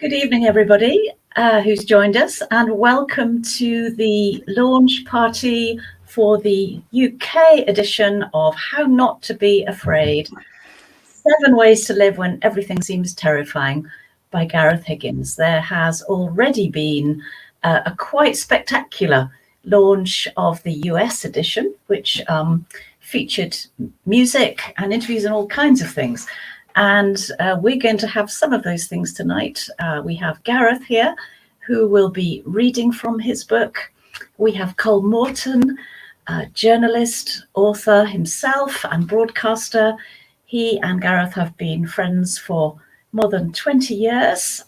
Good evening, everybody who's joined us, and welcome to the launch party for the UK edition of How Not to Be Afraid, 7 Ways to Live When Everything Seems Terrifying by Gareth Higgins. There has already been a quite spectacular launch of the US edition, which featured music and interviews and all kinds of things. And we're going to have some of those things tonight. We have Gareth here, who will be reading from his book. We have Moreton, journalist, author himself, and broadcaster. He and Gareth have been friends for more than 20 years.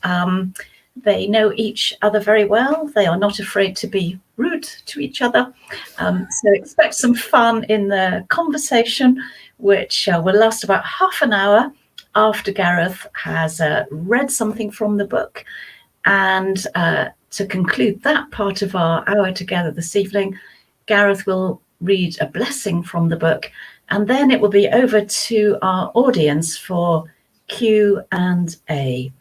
They know each other very well. They are not afraid to be rude to each other. So expect some fun in the conversation, which will last about half an hour after Gareth has read something from the book. And to conclude that part of our hour together this evening, Gareth will read a blessing from the book, and then it will be over to our audience for Q&A.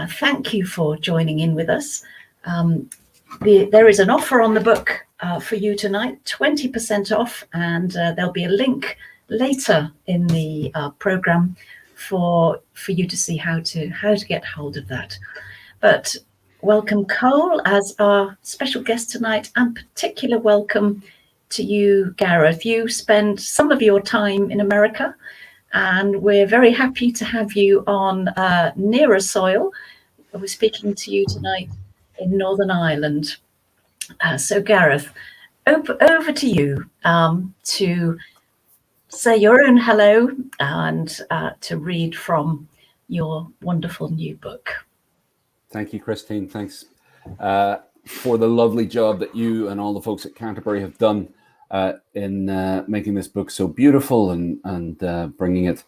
Thank you for joining in with us. There is an offer on the book for you tonight, 20% off, and there'll be a link later in the program for you to see how to get hold of that. But welcome Cole as our special guest tonight, and particular welcome to you, Gareth. You spend some of your time in America, and we're very happy to have you on nearer soil. We're speaking to you tonight in Northern Ireland. So Gareth, over to you to say your own hello and to read from your wonderful new book. Thank you, Christine. Thanks for the lovely job that you and all the folks at Canterbury have done in making this book so beautiful and bringing it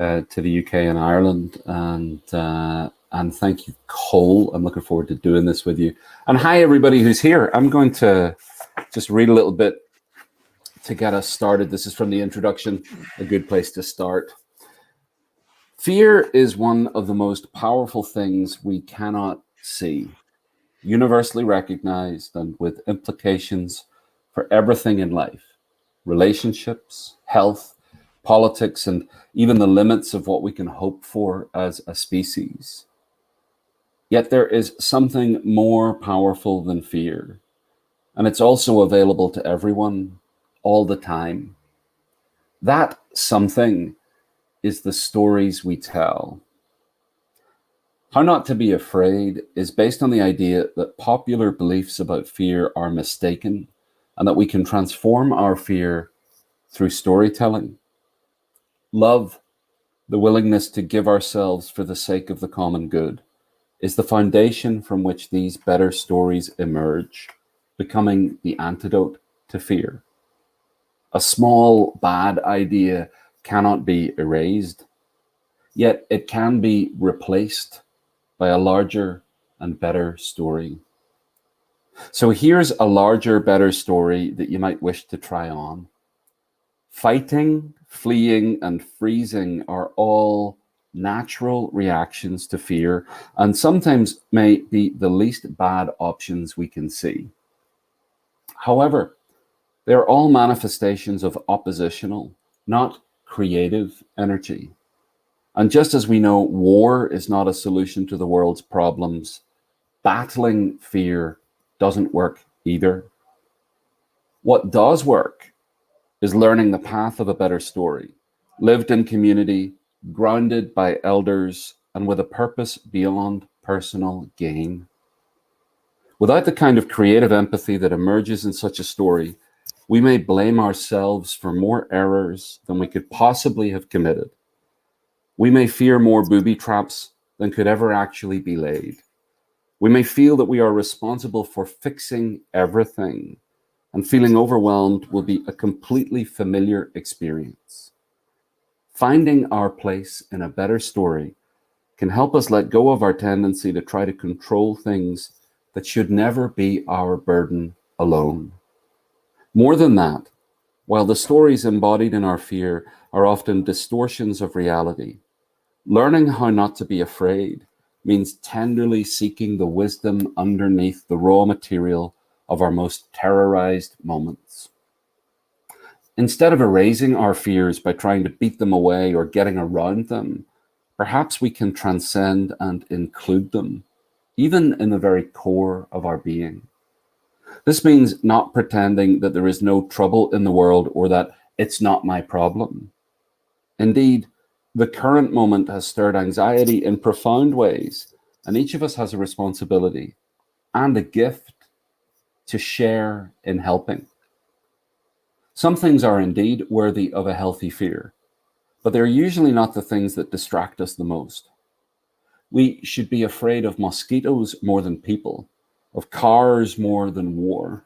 to the UK and Ireland. And thank you, Cole. I'm looking forward to doing this with you. And hi, everybody who's here. I'm going to just read a little bit to get us started. This is from the introduction, a good place to start. Fear is one of the most powerful things we cannot see, universally recognized and with implications for everything in life, relationships, health, politics, and even the limits of what we can hope for as a species. Yet there is something more powerful than fear, and it's also available to everyone, all the time. That something is the stories we tell. How Not to Be Afraid is based on the idea that popular beliefs about fear are mistaken and that we can transform our fear through storytelling. Love, the willingness to give ourselves for the sake of the common good, is the foundation from which these better stories emerge, becoming the antidote to fear. A small bad idea cannot be erased, yet it can be replaced by a larger and better story. So here's a larger, better story that you might wish to try on. Fighting, fleeing, and freezing are all natural reactions to fear, and sometimes may be the least bad options we can see. However, they're all manifestations of oppositional, not creative energy. And just as we know war is not a solution to the world's problems, battling fear doesn't work either. What does work is learning the path of a better story, lived in community, grounded by elders, and with a purpose beyond personal gain. Without the kind of creative empathy that emerges in such a story, we may blame ourselves for more errors than we could possibly have committed. We may fear more booby traps than could ever actually be laid. We may feel that we are responsible for fixing everything, and feeling overwhelmed will be a completely familiar experience. Finding our place in a better story can help us let go of our tendency to try to control things that should never be our burden alone. More than that, while the stories embodied in our fear are often distortions of reality, learning how not to be afraid means tenderly seeking the wisdom underneath the raw material of our most terrorized moments. Instead of erasing our fears by trying to beat them away or getting around them, perhaps we can transcend and include them, even in the very core of our being. This means not pretending that there is no trouble in the world or that it's not my problem. Indeed, the current moment has stirred anxiety in profound ways, and each of us has a responsibility and a gift to share in helping. Some things are indeed worthy of a healthy fear, but they're usually not the things that distract us the most. We should be afraid of mosquitoes more than people, of cars more than war.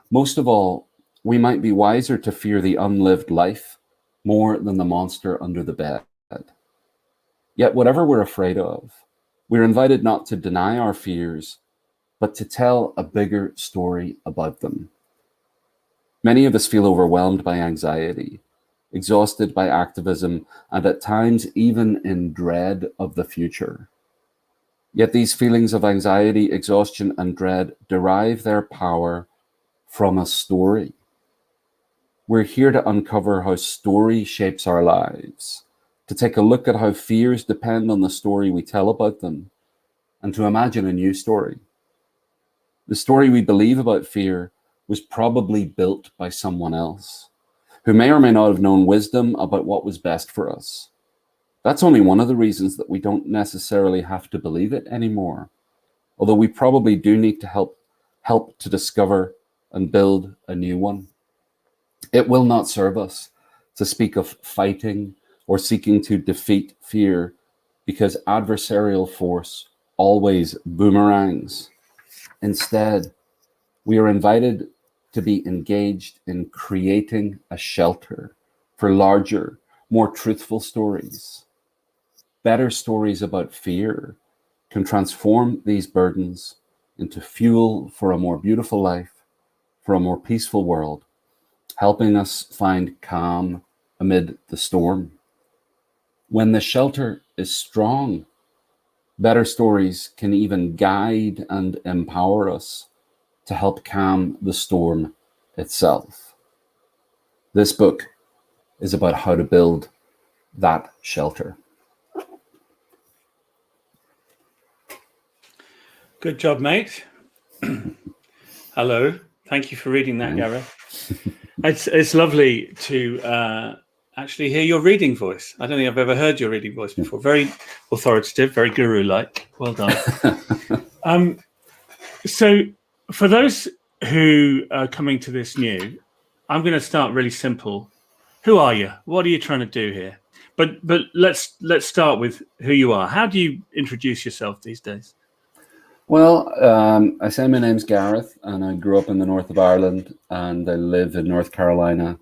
Most of all, we might be wiser to fear the unlived life more than the monster under the bed. Yet whatever we're afraid of, we're invited not to deny our fears, but to tell a bigger story about them. Many of us feel overwhelmed by anxiety, exhausted by activism, and at times even in dread of the future. Yet these feelings of anxiety, exhaustion, and dread derive their power from a story. We're here to uncover how story shapes our lives, to take a look at how fears depend on the story we tell about them, and to imagine a new story. The story we believe about fear was probably built by someone else, who may or may not have known wisdom about what was best for us. That's only one of the reasons that we don't necessarily have to believe it anymore, although we probably do need to help to discover and build a new one. It will not serve us to speak of fighting or seeking to defeat fear, because adversarial force always boomerangs. Instead, we are invited to be engaged in creating a shelter for larger, more truthful stories. Better stories about fear can transform these burdens into fuel for a more beautiful life, for a more peaceful world, helping us find calm amid the storm. When the shelter is strong, better stories can even guide and empower us to help calm the storm itself. This book is about how to build that shelter. Good job, mate. Hello. Thank you for reading that, Gareth. It's lovely to actually hear your reading voice. I don't think I've ever heard your reading voice before. Very authoritative, very guru-like. Well done. So for those who are coming to this new, I'm going to start really simple. Who are you? What are you trying to do here? But let's start with who you are. How do you introduce yourself these days? Well, I say my name's Gareth, and I grew up in the north of Ireland, and I live in North Carolina.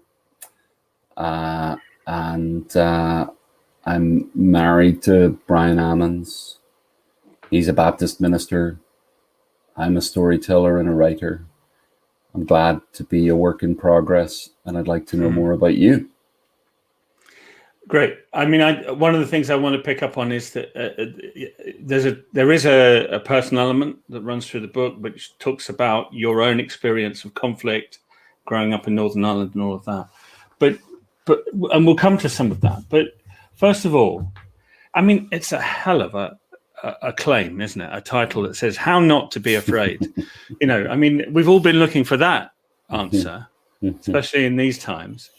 And I'm married to Brian Ammons. He's a Baptist minister. I'm a storyteller and a writer. I'm glad to be a work in progress, and I'd like to know more about you. Great. I mean, one of the things I want to pick up on is that there is a personal element that runs through the book, which talks about your own experience of conflict, growing up in Northern Ireland, and all of that. But and we'll come to some of that. But first of all, I mean, it's a hell of a claim, isn't it? A title that says "How Not to Be Afraid." You know, I mean, we've all been looking for that answer, especially in these times.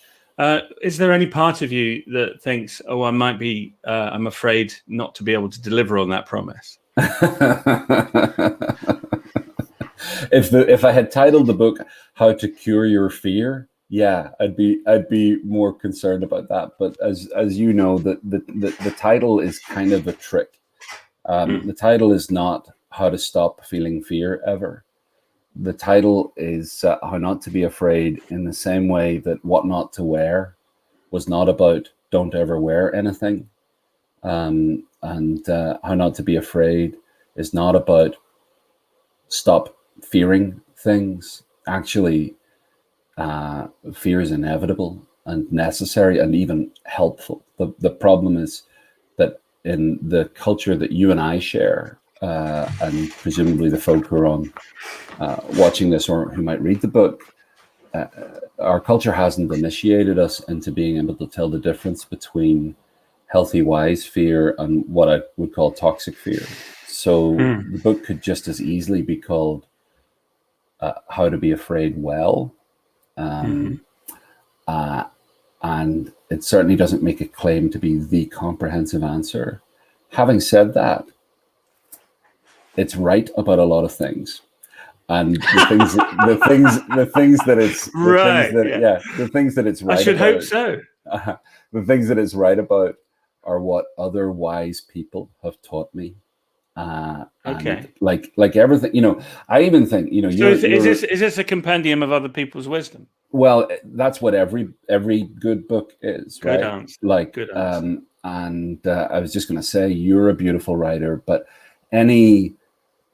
Is there any part of you that thinks, "Oh, I'm afraid not to be able to deliver on that promise"? If I had titled the book "How to Cure Your Fear," yeah, I'd be more concerned about that. But as you know, the title is kind of a trick. The title is not "How to Stop Feeling Fear Ever." The title is How Not to Be Afraid, in the same way that What Not to Wear was not about don't ever wear anything. And How Not to Be Afraid is not about stop fearing things. Actually, fear is inevitable and necessary and even helpful. The problem is that in the culture that you and I share, and presumably the folk who are on watching this or who might read the book, our culture hasn't initiated us into being able to tell the difference between healthy, wise fear and what I would call toxic fear. So the book could just as easily be called How to Be Afraid Well. And it certainly doesn't make a claim to be the comprehensive answer. Having said that, it's right about a lot of things. And the things that it's right I should hope so. The things that it's right about are what other wise people have taught me. Okay. Like everything, you know, I even think, you know, so is this a compendium of other people's wisdom? Well, that's what every good book is, right? Good answer. Like, good answer. I was just going to say, you're a beautiful writer, but any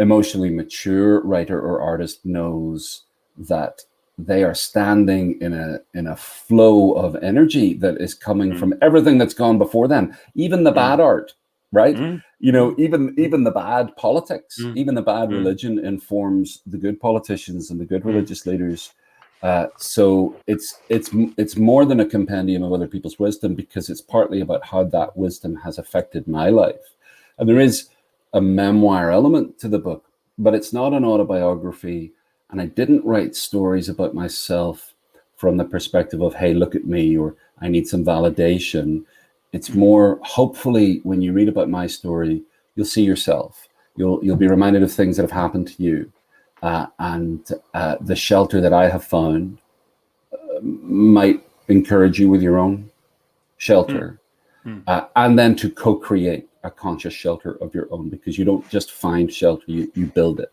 emotionally mature writer or artist knows that they are standing in a flow of energy that is coming from everything that's gone before them, even the bad art, right? You know, even the bad politics, even the bad religion informs the good politicians and the good religious leaders. So it's more than a compendium of other people's wisdom, because it's partly about how that wisdom has affected my life. And there is a memoir element to the book, but it's not an autobiography. And I didn't write stories about myself from the perspective of, hey, look at me, or I need some validation. It's more, hopefully, when you read about my story, you'll see yourself. You'll be reminded of things that have happened to you. And the shelter that I have found might encourage you with your own shelter. And then to co-create a conscious shelter of your own, because you don't just find shelter, you build it.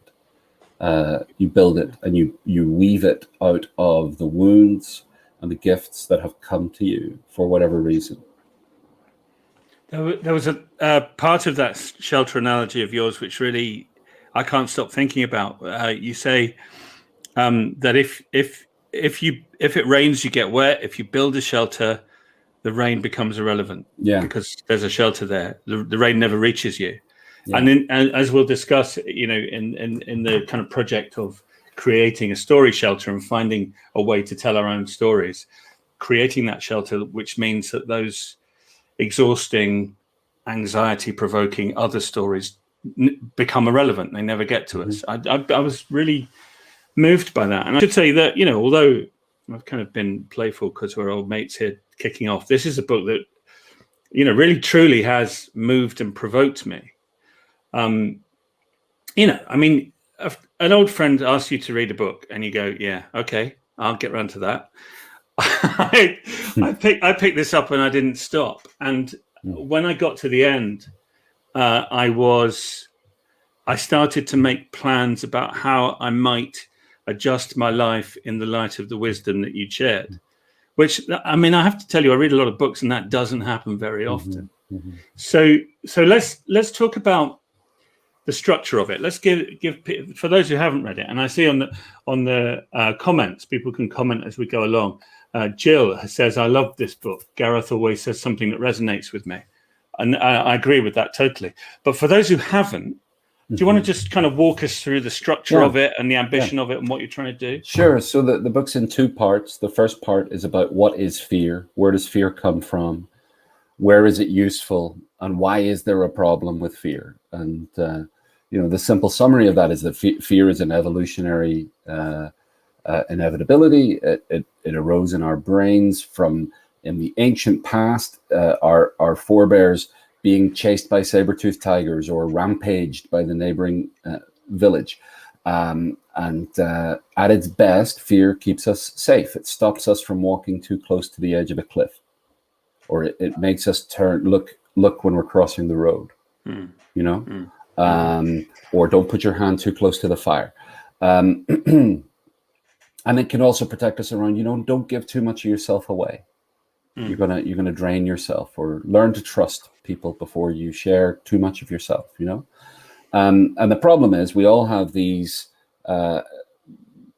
You build it and you weave it out of the wounds and the gifts that have come to you for whatever reason. There was a part of that shelter analogy of yours which really I can't stop thinking about. You say that if it rains, you get wet. If you build a shelter, the rain becomes irrelevant. Yeah, because there's a shelter there. The rain never reaches you. Yeah. And as we'll discuss, you know, in the kind of project of creating a story shelter and finding a way to tell our own stories, creating that shelter, which means that those exhausting, anxiety-provoking other stories become irrelevant. They never get to us. I was really moved by that. And I should say that, you know, although I've kind of been playful because we're old mates here kicking off, this is a book that, you know, really truly has moved and provoked me. You know, I mean, an old friend asks you to read a book and you go, yeah, okay, I'll get around to that. I picked this up and I didn't stop. And when I got to the end, I started to make plans about how I might adjust my life in the light of the wisdom that you shared. Which, I mean, I have to tell you, I read a lot of books and that doesn't happen very often. So let's talk about the structure of it. Let's give for those who haven't read it. And I see on the comments, people can comment as we go along. Jill says, "I love this book. Gareth always says something that resonates with me," and I agree with that totally. But for those who haven't, do you want to just kind of walk us through the structure of it and the ambition of it and what you're trying to do? Sure. So the book's in two parts. The first part is about what is fear? Where does fear come from? Where is it useful? And why is there a problem with fear? And, you know, the simple summary of that is that fear is an evolutionary inevitability. It arose in our brains from in the ancient past, our forebears being chased by saber-toothed tigers or rampaged by the neighboring village. And at its best, fear keeps us safe. It stops us from walking too close to the edge of a cliff, or it makes us look when we're crossing the road, you know, or don't put your hand too close to the fire. And it can also protect us around, you know, don't give too much of yourself away. You're gonna drain yourself, or learn to trust people before you share too much of yourself, you know. And the problem is we all have these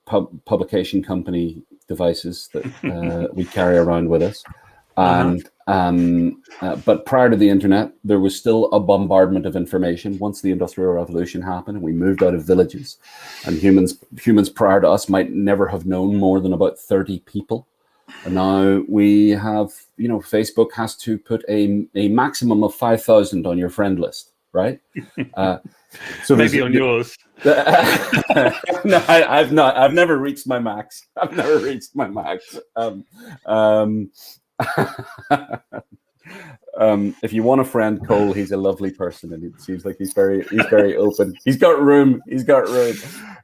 publication company devices that we carry around with us. And but prior to the internet, there was still a bombardment of information. Once the Industrial Revolution happened and we moved out of villages, and humans prior to us might never have known more than about 30 people. And now we have, Facebook has to put a maximum of 5,000 on your friend list, right? So maybe on yours. No, I've not. I've never reached my max. If you want a friend, Cole, he's a lovely person, and it seems like he's very open. He's got room.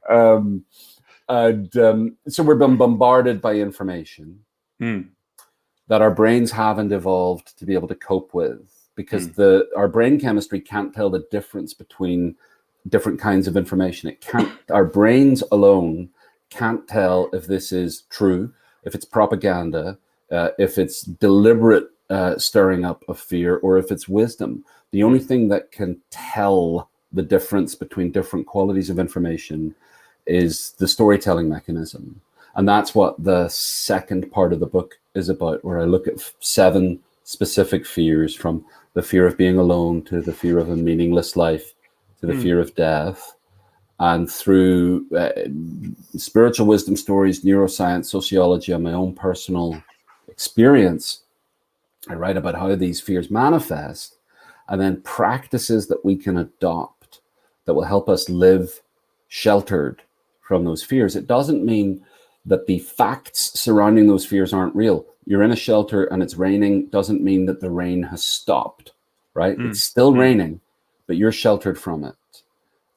So we're being bombarded by information that our brains haven't evolved to be able to cope with, because our brain chemistry can't tell the difference between different kinds of information. Our brains alone can't tell if this is true, if it's propaganda, if it's deliberate stirring up of fear, or if it's wisdom. The only thing that can tell the difference between different qualities of information is the storytelling mechanism. And that's what the second part of the book is about, where I look at 7 specific fears, from the fear of being alone to the fear of a meaningless life to the fear of death. And through spiritual wisdom stories, neuroscience, sociology, and my own personal experience, I write about how these fears manifest, and then practices that we can adopt that will help us live sheltered from those fears. It doesn't mean that the facts surrounding those fears aren't real. You're in a shelter and it's raining doesn't mean that the rain has stopped, right? It's still raining, but you're sheltered from it.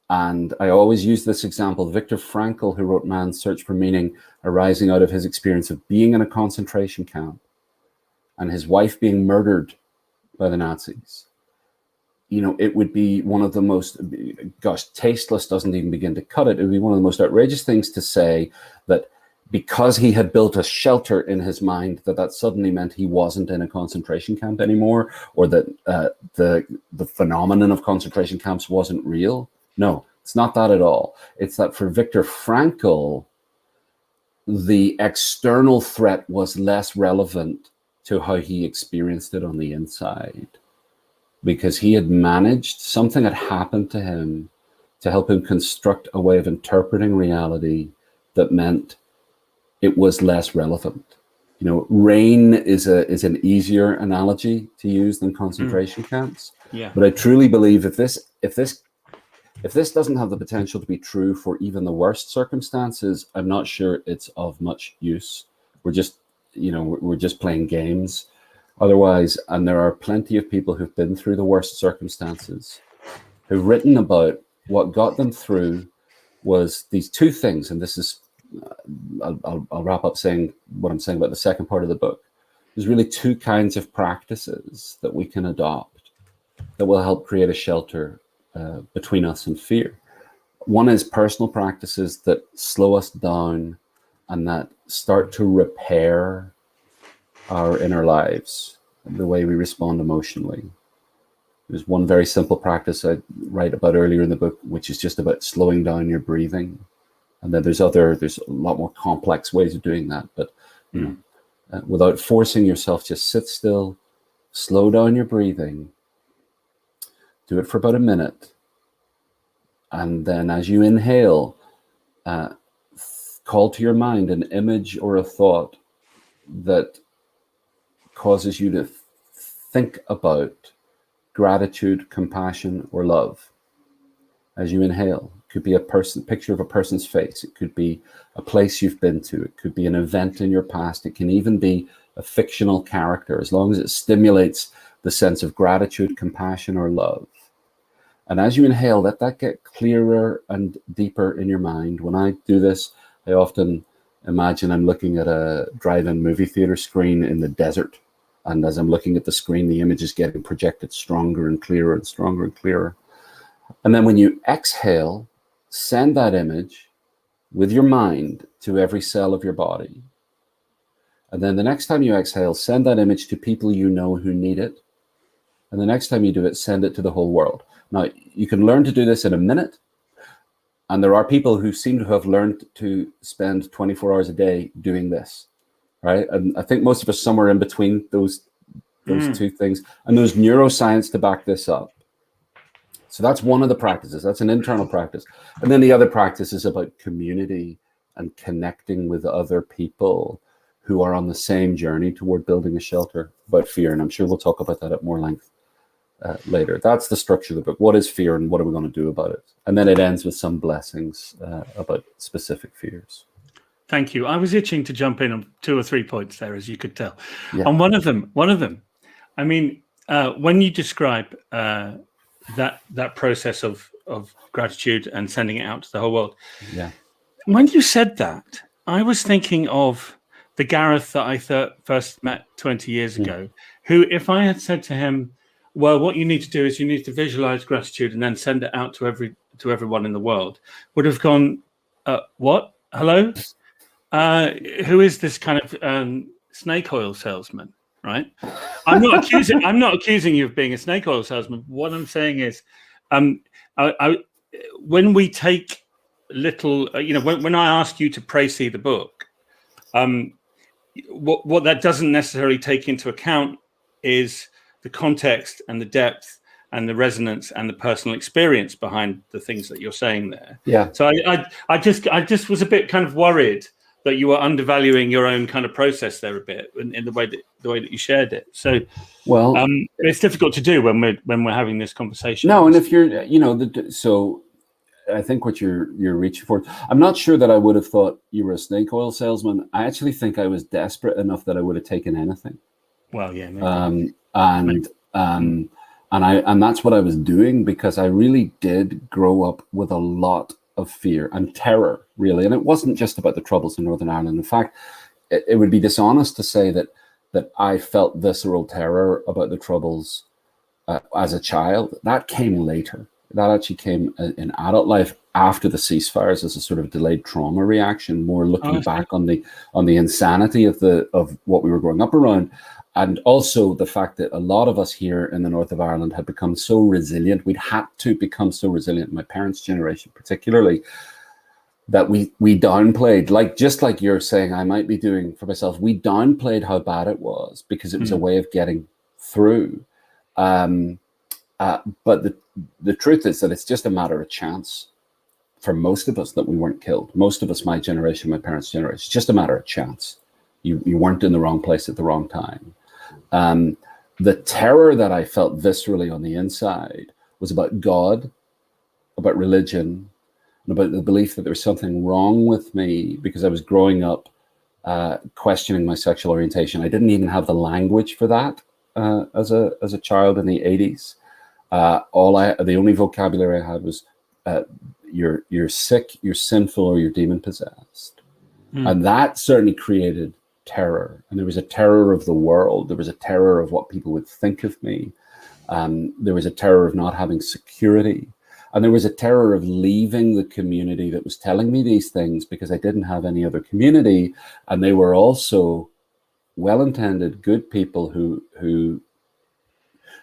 And I always use this example. Viktor Frankl, who wrote Man's Search for Meaning, arising out of his experience of being in a concentration camp and his wife being murdered by the Nazis. It would be one of the most, tasteless doesn't even begin to cut it. It would be one of the most outrageous things to say that because he had built a shelter in his mind, that suddenly meant he wasn't in a concentration camp anymore, or that the phenomenon of concentration camps wasn't real. No, it's not that at all. It's that for Viktor Frankl, the external threat was less relevant to how he experienced it on the inside, because he had managed, something had happened to him to help him construct a way of interpreting reality that meant it was less relevant. Rain is an easier analogy to use than concentration camps. Yeah. But I truly believe if this doesn't have the potential to be true for even the worst circumstances, I'm not sure it's of much use. We're just playing games otherwise. And there are plenty of people who've been through the worst circumstances, who've written about what got them through was these 2 things. And this is, I'll wrap up saying what I'm saying about the second part of the book. There's really 2 kinds of practices that we can adopt that will help create a shelter between us and fear. One is personal practices that slow us down and that start to repair our inner lives, the way we respond emotionally. There's one very simple practice I write about earlier in the book, which is just about slowing down your breathing. And then there's a lot more complex ways of doing that. But without forcing yourself, just sit still, slow down your breathing, do it for about a minute. And then as you inhale, call to your mind an image or a thought that causes you to think about gratitude, compassion, or love. As you inhale, it could be a picture of a person's face. It could be a place you've been to. It could be an event in your past. It can even be a fictional character, as long as it stimulates the sense of gratitude, compassion, or love. And as you inhale, let that get clearer and deeper in your mind. When I do this, I often imagine I'm looking at a drive-in movie theater screen in the desert. And as I'm looking at the screen, the image is getting projected stronger and clearer and stronger and clearer. And then when you exhale, send that image with your mind to every cell of your body. And then the next time you exhale, send that image to people you know who need it. And the next time you do it, send it to the whole world. Now, you can learn to do this in a minute. And there are people who seem to have learned to spend 24 hours a day doing this. right? And I think most of us somewhere in between those two things, and there's neuroscience to back this up. So that's one of the practices. That's an internal practice. And then the other practice is about community and connecting with other people who are on the same journey toward building a shelter about fear. And I'm sure we'll talk about that at more length later. That's the structure of the book. What is fear and what are we going to do about it? And then it ends with some blessings about specific fears. Thank you. I was itching to jump in on 2 or 3 points there, as you could tell. Yeah. And one of them, I mean, when you describe that process of gratitude and sending it out to the whole world. Yeah. When you said that, I was thinking of the Gareth that I first met 20 years ago, who, if I had said to him, well, what you need to do is you need to visualize gratitude and then send it out to everyone in the world, would have gone, what? Hello? Who is this kind of snake oil salesman? Right? I'm not accusing you of being a snake oil salesman. What I'm saying is, when we take little, when I ask you to pray-see the book, what that doesn't necessarily take into account is the context and the depth and the resonance and the personal experience behind the things that you're saying there. Yeah. So I just was a bit kind of worried that you were undervaluing your own kind of process there a bit in the way that you shared it. So, well, it's difficult to do when we're having this conversation. No, and if you're, so I think what you're reaching for, I'm not sure that I would have thought you were a snake oil salesman. I actually think I was desperate enough that I would have taken anything. Well, yeah, maybe. And that's what I was doing, because I really did grow up with a lot of fear and terror, really. And it wasn't just about the troubles in Northern Ireland. In fact, it would be dishonest to say that I felt visceral terror about the troubles as a child. That came later. That actually came in adult life after the ceasefires as a sort of delayed trauma reaction, more looking back on the insanity of what we were growing up around. And also the fact that a lot of us here in the north of Ireland had become so resilient. We'd had to become so resilient, my parents' generation particularly, that we downplayed, just like you're saying I might be doing for myself, we downplayed how bad it was because it was a way of getting through. But the truth is that it's just a matter of chance for most of us that we weren't killed. Most of us, my generation, my parents' generation, it's just a matter of chance. You weren't in the wrong place at the wrong time. The terror that I felt viscerally on the inside was about God, about religion, and about the belief that there was something wrong with me because I was growing up questioning my sexual orientation. I didn't even have the language for that as a child in the 80s. The only vocabulary I had was you're sick, you're sinful, or you're demon possessed. And that certainly created terror. And there was a terror of the world. There was a terror of what people would think of me. There was a terror of not having security. And there was a terror of leaving the community that was telling me these things because I didn't have any other community. And they were also well-intended, good people who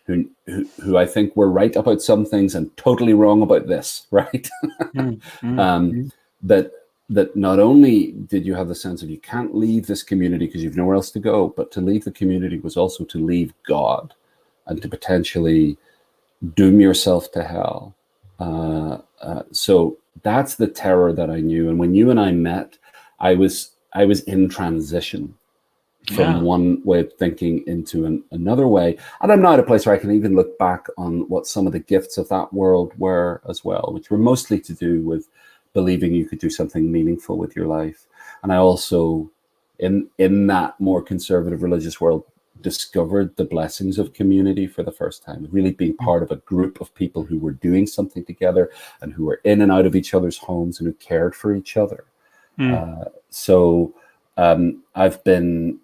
I think were right about some things and totally wrong about this, right? That not only did you have the sense of you can't leave this community because you've nowhere else to go, but to leave the community was also to leave God and to potentially doom yourself to hell. So that's the terror that I knew. And when you and I met, I was in transition from one way of thinking into another way. And I'm now at a place where I can even look back on what some of the gifts of that world were as well, which were mostly to do with believing you could do something meaningful with your life. And I also, in that more conservative religious world, discovered the blessings of community for the first time, really being part of a group of people who were doing something together and who were in and out of each other's homes and who cared for each other. So I've been,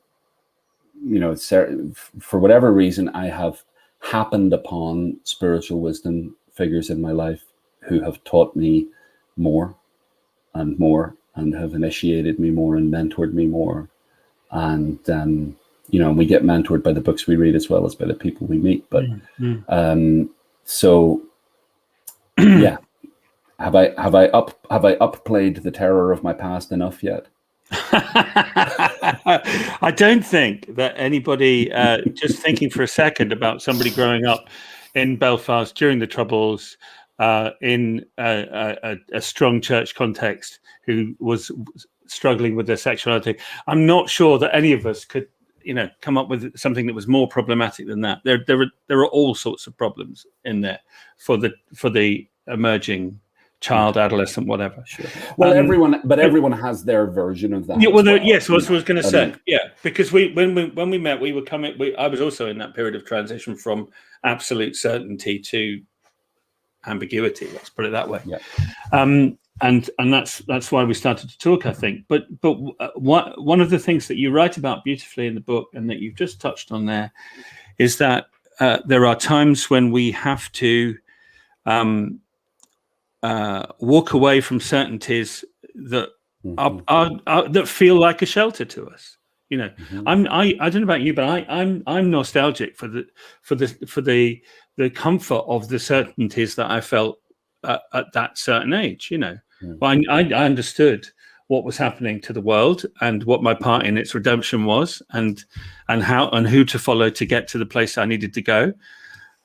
for whatever reason, I have happened upon spiritual wisdom figures in my life who have taught me more and have initiated me more and mentored me more. And, we get mentored by the books we read as well as by the people we meet. But so, yeah, have I upplayed the terror of my past enough yet? I don't think that anybody, just thinking for a second about somebody growing up in Belfast during the Troubles, in a strong church context, who was struggling with their sexuality, I'm not sure that any of us could, come up with something that was more problematic than that. There are all sorts of problems in there for the emerging child, adolescent, whatever. Sure. Well, everyone has their version of that. Yeah, well, well. Yes, I was going to say, because when we met, we were coming. I was also in that period of transition from absolute certainty to ambiguity. Let's put it that way. Yeah. And that's why we started to talk, I think. But one of the things that you write about beautifully in the book, and that you've just touched on there, is that there are times when we have to walk away from certainties that are that feel like a shelter to us. I don't know about you, but I'm nostalgic for the comfort of the certainties that I felt at that certain age. Well, I understood what was happening to the world and what my part in its redemption was, and how and who to follow to get to the place I needed to go.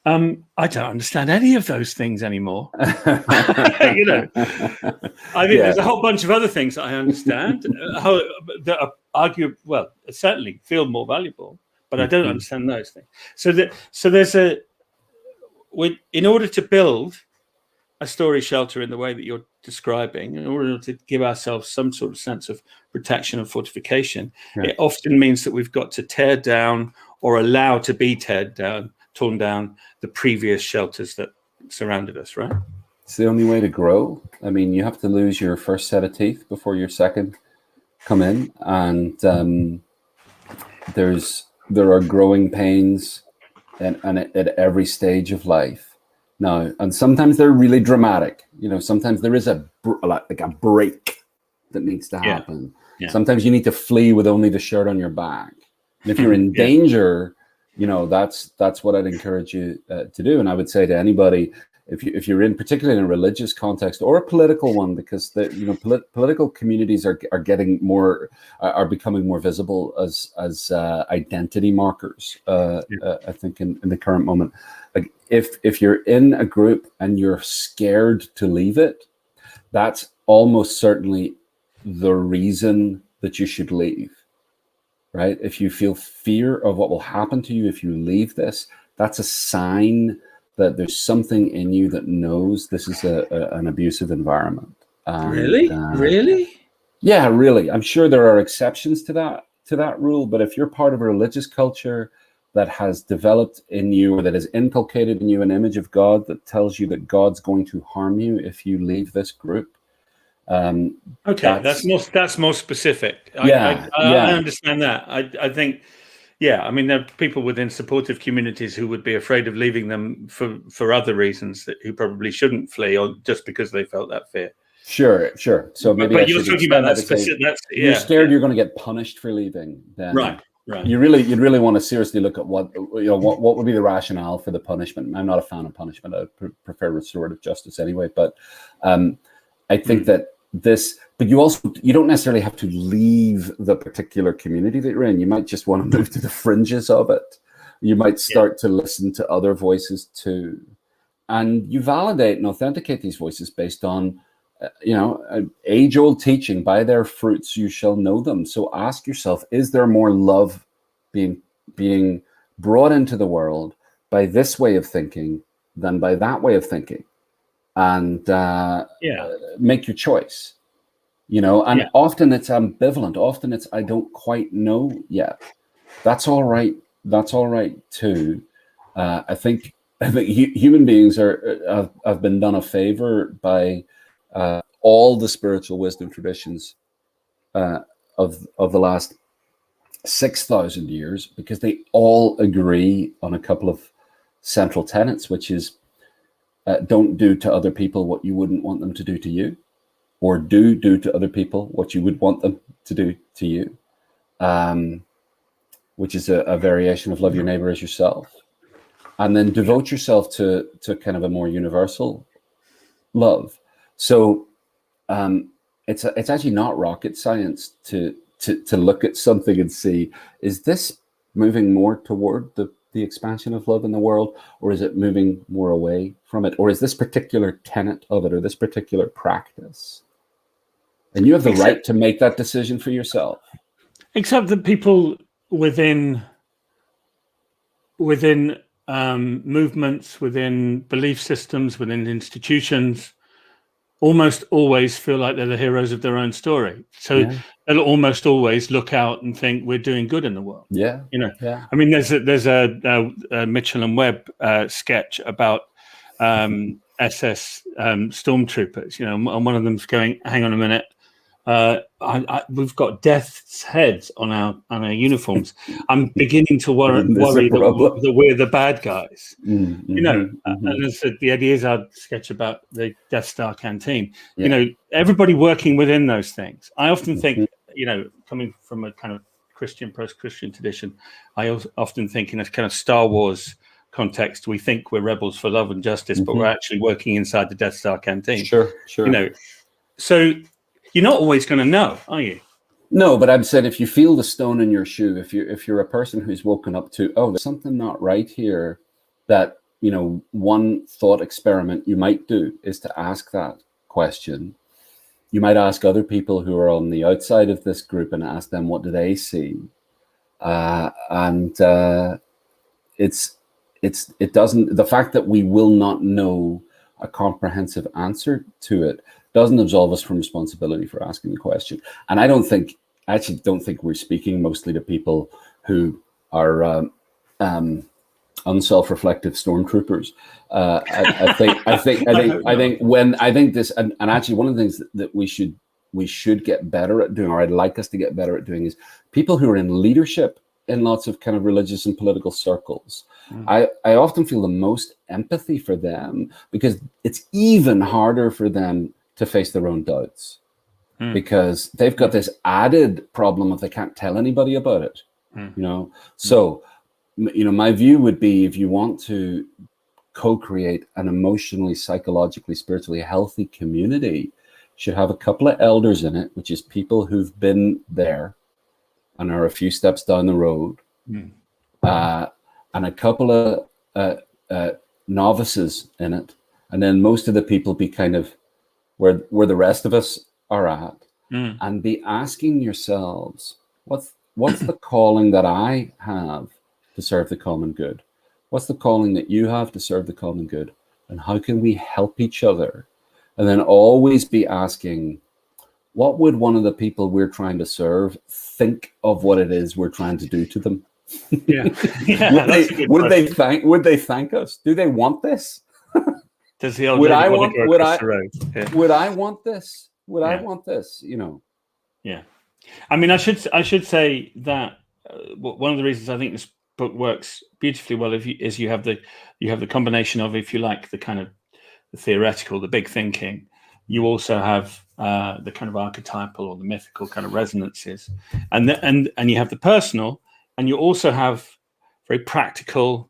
I don't understand any of those things anymore. There's a whole bunch of other things that I understand that are certainly feel more valuable, but I don't understand those things. So there's in order to build a story shelter in the way that you're describing, in order to give ourselves some sort of sense of protection and fortification, it often means that we've got to tear down or allow to be torn down the previous shelters that surrounded us, right? It's the only way to grow. I mean, you have to lose your first set of teeth before your second come in, and there are growing pains at every stage of life. Now, and sometimes they're really dramatic. Sometimes there is a break that needs to happen. Yeah. Sometimes you need to flee with only the shirt on your back. And if you're in danger, that's what I'd encourage you to do. And I would say to anybody, if you're in particularly in a religious context or a political one, because political communities are becoming more visible as identity markers. I think in the current moment, like if you're in a group and you're scared to leave it, that's almost certainly the reason that you should leave. Right? If you feel fear of what will happen to you if you leave this, that's a sign that there's something in you that knows this is an abusive environment. Really? Yeah, really. I'm sure there are exceptions to that rule, but if you're part of a religious culture that has developed in you, or that has inculcated in you an image of God that tells you that God's going to harm you if you leave this group, that's more specific. I understand that. I think, there are people within supportive communities who would be afraid of leaving them for other reasons, who probably shouldn't flee, or just because they felt that fear. Sure. So maybe, but you're talking about that specific. You're scared you're going to get punished for leaving. Then right. You'd really want to seriously look at what would be the rationale for the punishment. I'm not a fan of punishment. I prefer restorative justice anyway. But I think that but you don't necessarily have to leave the particular community that you're in. You might just want to move to the fringes of it. You might start to listen to other voices too, and you validate and authenticate these voices based on age-old teaching. By their fruits you shall know them. So ask yourself, is there more love being brought into the world by this way of thinking than by that way of thinking? And make your choice, often it's ambivalent. Often it's, I don't quite know yet. That's all right. That's all right too. I think human beings have been done a favor by all the spiritual wisdom traditions of the last 6,000 years, because they all agree on a couple of central tenets, which is, don't do to other people what you wouldn't want them to do to you, or do to other people what you would want them to do to you, which is a variation of love your neighbor as yourself. And then devote yourself to kind of a more universal love. So it's actually not rocket science to to look at something and see, is this moving more toward the expansion of love in the world, or is it moving more away from it, or is this particular tenet of it, or this particular practice? And you have the right to make that decision for yourself. Except that people within movements, within belief systems, within institutions, almost always feel like they're the heroes of their own story. So they'll almost always look out and think we're doing good in the world. Yeah, you know. Yeah. I mean, there's a Mitchell and Webb sketch about SS stormtroopers. You know, and one of them's going, "Hang on a minute, we've got death's heads on our uniforms. I'm beginning to worry that we're the bad guys." You know, and as the ideas I sketch about the Death Star canteen. You know, everybody working within those things. I often think, you know, coming from a kind of Christian, post-Christian tradition, I often think in a kind of Star Wars context, we think we're rebels for love and justice, but we're actually working inside the Death Star canteen. Sure. You know, so you're not always going to know, are you? No, but I'm saying if you feel the stone in your shoe, if you're a person who's woken up to, oh, there's something not right here, that, you know, one thought experiment you might do is to ask that question. You might ask other people who are on the outside of this group and ask them, what do they see? It doesn't, the fact that we will not know a comprehensive answer to it doesn't absolve us from responsibility for asking the question. And I actually don't think we're speaking mostly to people who are unself-reflective stormtroopers. I think this, and actually one of the things that we should get better at doing, or I'd like us to get better at doing, is people who are in leadership in lots of kind of religious and political circles. I often feel the most empathy for them, because it's even harder for them to face their own doubts, because they've got this added problem of they can't tell anybody about it. You know, so, you know, my view would be, if you want to co-create an emotionally, psychologically, spiritually healthy community, should have a couple of elders in it, which is people who've been there and are a few steps down the road, and a couple of novices in it, and then most of the people be kind of where the rest of us are at, and be asking yourselves, what's the calling that I have to serve the common good? What's the calling that you have to serve the common good? And how can we help each other? And then always be asking, what would one of the people we're trying to serve think of what it is we're trying to do to them? Would they thank us? Do they want this? Does the old would I want this? Would Yeah. I want this? You know. Yeah, I mean, I should say that one of the reasons I think this book works beautifully well is you have the combination of, if you like, the kind of the theoretical, the big thinking. You also have the kind of archetypal or the mythical kind of resonances, and you have the personal, and you also have very practical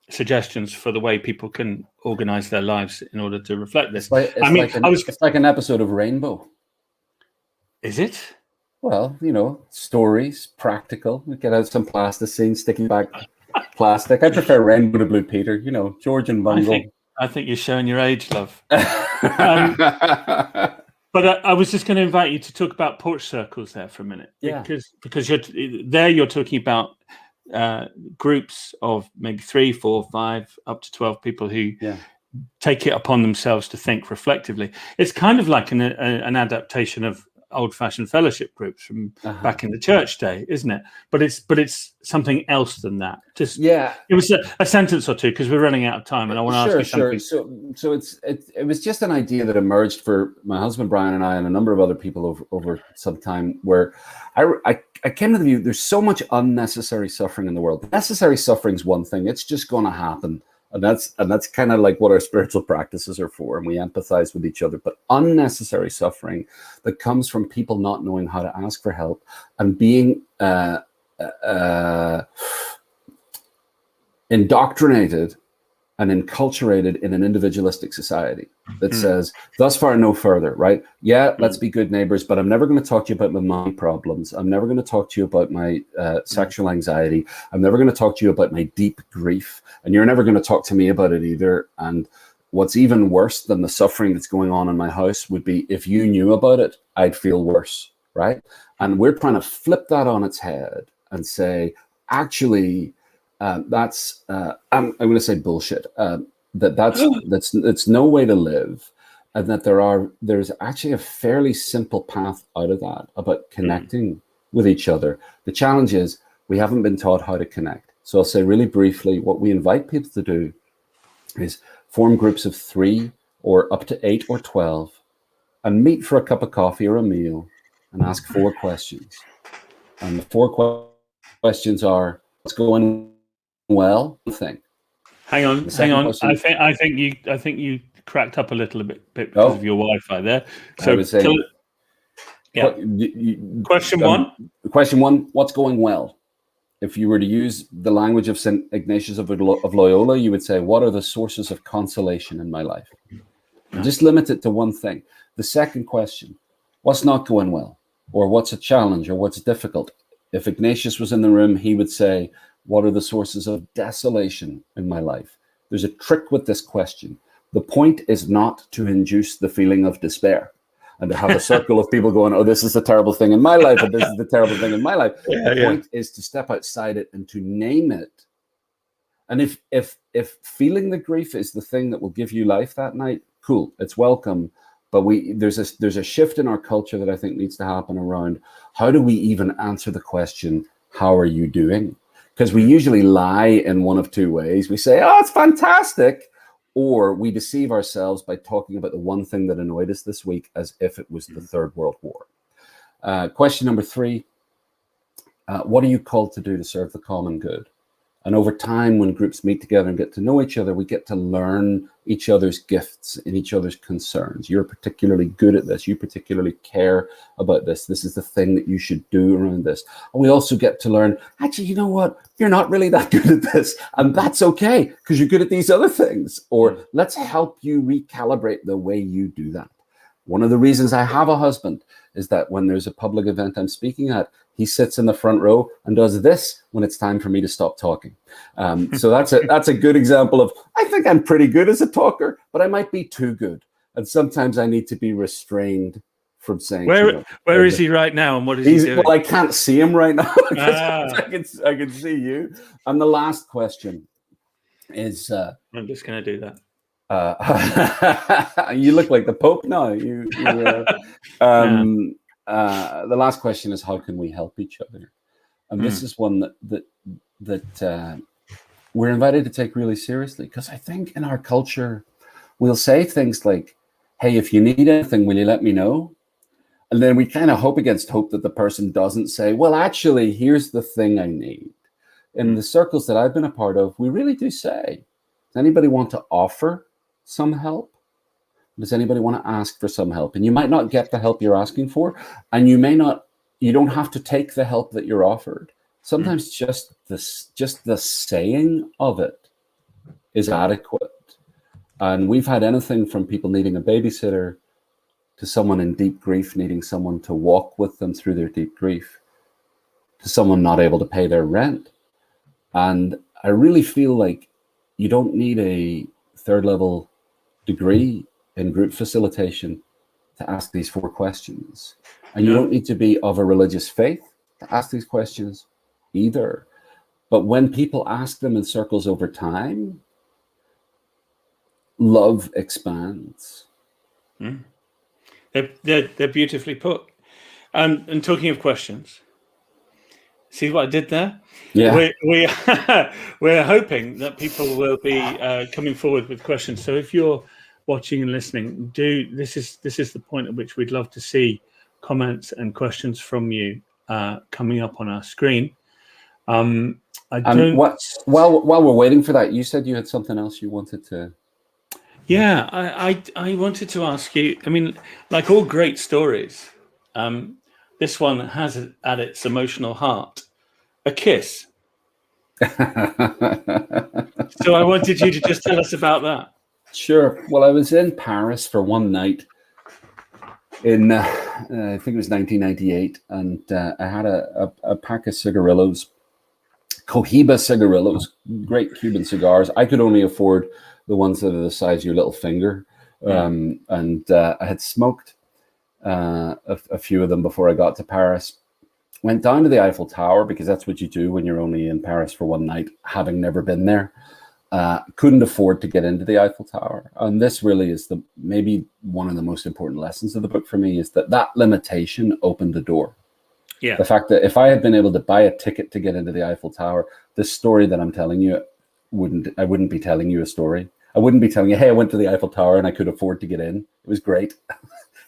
suggestions for the way people can organize their lives in order to reflect this. It's like an episode of Rainbow. Is it? Well, you know, stories, practical. We get out some plasticine, sticking back plastic. I prefer Rainbow to Blue Peter. You know, George and Bungle. I think you're showing your age, love. But I was just going to invite you to talk about porch circles there for a minute, because you're talking about groups of maybe 3, 4, 5, up to 12 people who take it upon themselves to think reflectively. It's kind of like an adaptation of old-fashioned fellowship groups from back in the church day, isn't it? But it's something else than that. It was a sentence or two, because we're running out of time, and I want to ask you something. So it was just an idea that emerged for my husband Brian and I and a number of other people over some time, where I came to the view there's so much unnecessary suffering in the world. Necessary suffering is one thing; it's just going to happen. And that's kind of like what our spiritual practices are for, and we empathize with each other. But unnecessary suffering that comes from people not knowing how to ask for help and being indoctrinated and enculturated in an individualistic society that says, thus far, no further, right? Yeah, let's be good neighbors, but I'm never going to talk to you about my money problems. I'm never going to talk to you about my sexual anxiety. I'm never going to talk to you about my deep grief. And you're never going to talk to me about it either. And what's even worse than the suffering that's going on in my house would be if you knew about it, I'd feel worse, right? And we're trying to flip that on its head and say, actually, that's I'm going to say bullshit. That's no way to live, and that there's actually a fairly simple path out of that about connecting with each other. The challenge is we haven't been taught how to connect. So I'll say really briefly, what we invite people to do is form groups of 3 or up to 8 or 12 and meet for a cup of coffee or a meal and ask 4 questions. And the 4 questions are, what's going well? Thing. Hang on. Question, I think you cracked up a little bit because of your Wi-Fi there. So question one. Question one: what's going well? If you were to use the language of St. Ignatius of Loyola, you would say, what are the sources of consolation in my life? And just limit it to one thing. The second question: what's not going well? Or what's a challenge? Or what's difficult? If Ignatius was in the room, he would say, what are the sources of desolation in my life? There's a trick with this question. The point is not to induce the feeling of despair and to have a circle of people going, oh, this is the terrible thing in my life, and this is the terrible thing in my life. The point is to step outside it and to name it. And if feeling the grief is the thing that will give you life that night, cool, it's welcome. But there's a shift in our culture that I think needs to happen around how do we even answer the question, how are you doing? Because we usually lie in one of 2 ways. We say, oh, it's fantastic. Or we deceive ourselves by talking about the one thing that annoyed us this week as if it was the Third World War. Question number 3, what are you called to do to serve the common good? And over time, when groups meet together and get to know each other, we get to learn each other's gifts and each other's concerns. You're particularly good at this. You particularly care about this. This is the thing that you should do around this. And we also get to learn, actually, you know what? You're not really that good at this. And that's okay, because you're good at these other things. Or let's help you recalibrate the way you do that. One of the reasons I have a husband is that when there's a public event I'm speaking at, he sits in the front row and does this when it's time for me to stop talking. So that's a good example of, I think I'm pretty good as a talker, but I might be too good. And sometimes I need to be restrained from saying. Where is he right now, and what is he doing? Well, I can't see him right now. I can see you. And the last question is. I'm just going to do that. You look like the Pope now. The last question is, how can we help each other? And this is one that we're invited to take really seriously, because I think in our culture we'll say things like, hey, if you need anything, will you let me know? And then we kind of hope against hope that the person doesn't say, well, actually, here's the thing I need. In the circles that I've been a part of, we really do say, does anybody want to offer some help? Does anybody want to ask for some help? And you might not get the help you're asking for, and you don't have to take the help that you're offered. Sometimes just the saying of it is adequate. And we've had anything from people needing a babysitter to someone in deep grief needing someone to walk with them through their deep grief, to someone not able to pay their rent. And I really feel like you don't need a 3rd level degree in group facilitation to ask these 4 questions. And you don't need to be of a religious faith to ask these questions either. But when people ask them in circles over time, love expands. They're beautifully put. And talking of questions, see what I did there? Yeah. We're hoping that people will be coming forward with questions. So if you're watching and listening, this is the point at which we'd love to see comments and questions from you coming up on our screen. While we're waiting for that, you said you had something else you wanted to. Yeah, I wanted to ask you. I mean, like all great stories, this one has at its emotional heart a kiss. So I wanted you to just tell us about that. Sure. Well, I was in Paris for one night in, I think it was 1998, and I had a pack of cigarillos, Cohiba cigarillos, great Cuban cigars. I could only afford the ones that are the size of your little finger, and I had smoked a few of them before I got to Paris. Went down to the Eiffel Tower because that's what you do when you're only in Paris for one night, having never been there. Couldn't afford to get into the Eiffel Tower. And this really is maybe one of the most important lessons of the book for me, is that limitation opened the door. Yeah. The fact that if I had been able to buy a ticket to get into the Eiffel Tower, this story that I'm telling you, I wouldn't be telling you a story. I wouldn't be telling you, hey, I went to the Eiffel Tower and I could afford to get in. It was great.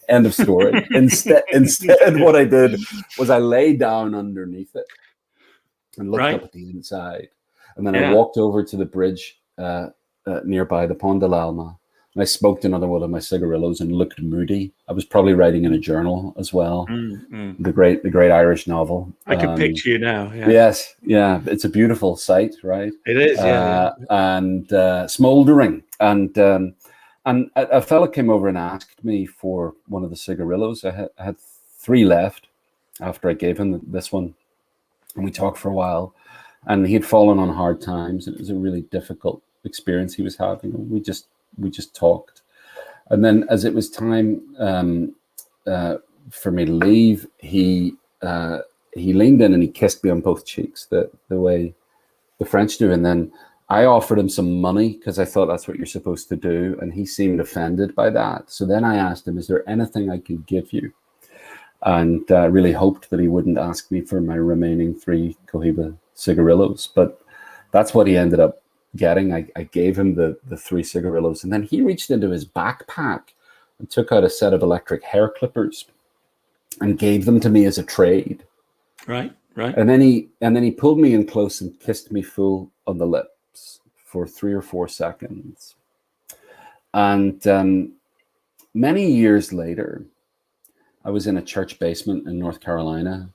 End of story. Instead, what I did was I lay down underneath it and looked up at the inside. And then I walked over to the bridge nearby, the Pont de l'Alma, and I smoked another one of my cigarillos and looked moody. I was probably writing in a journal as well. The great Irish novel. I can picture you now. Yeah. Yes, yeah, it's a beautiful sight, right? It is, and smouldering. And a fella came over and asked me for one of the cigarillos. I had 3 left after I gave him this one, and we talked for a while. And he had fallen on hard times, and it was a really difficult experience he was having. We just talked, and then as it was time for me to leave, he leaned in and he kissed me on both cheeks, the way the French do, and then I offered him some money because I thought that's what you're supposed to do, and he seemed offended by that. So then I asked him, "Is there anything I can give you?" And really hoped that he wouldn't ask me for my remaining 3 Cohiba cigarillos, but that's what he ended up getting. I gave him the 3 cigarillos, and then he reached into his backpack and took out a set of electric hair clippers and gave them to me as a trade. Right. And then he pulled me in close and kissed me full on the lips for 3 or 4 seconds. And many years later, I was in a church basement in North Carolina.